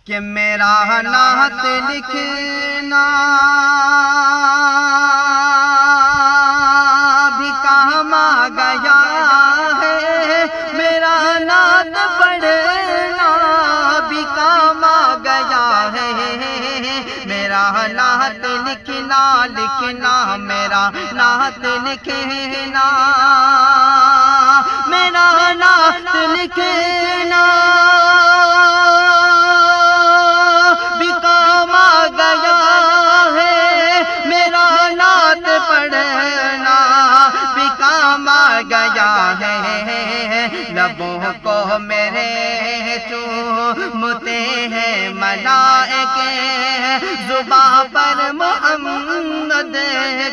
کہ میرا نعت لکھنا بھی کام آ گیا ہے، میرا نعت پڑھنا بھی کام آ گیا ہے، میرا نعت لکھنا میرا نعت لکھنا، میرا نعت لکھنا بھی کام آ گیا ہے، میرا نعت پڑھنا بھی کام آ گیا ہے، لبوں کو میرے چومتے ہیں ملائکے، زباں پر محمد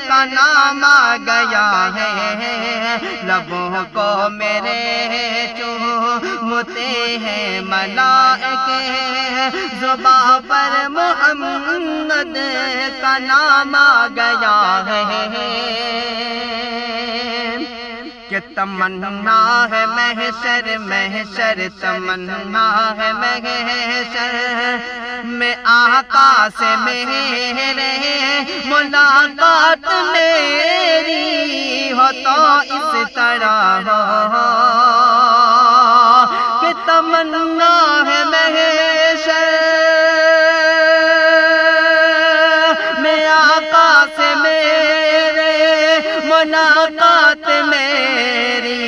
کا نام آ گیا ہے، لبوں کو میرے چومتے ہیں ملائکے، زباں پر محمد کا نام آ گیا ہے، کہ تمنا ہے محشر محشر، تمنا ہے محشر میں آقا سے میرے ملاقات میری ہو تو اس طرح ہو، کہ تمنا ہے محشر میں آقا سے میرے ملاقات میری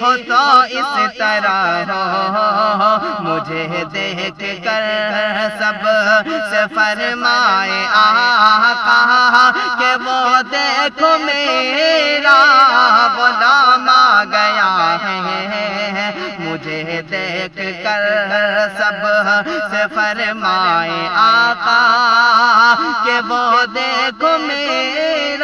ہو تو اس طرح ہو، مجھے دیکھ کر سب سے فرمائے آقا کہ وہ دیکھو میرا غلام آ گیا ہے، مجھے دیکھ کر سب سے فرمائے آقا کہ وہ دیکھو میرا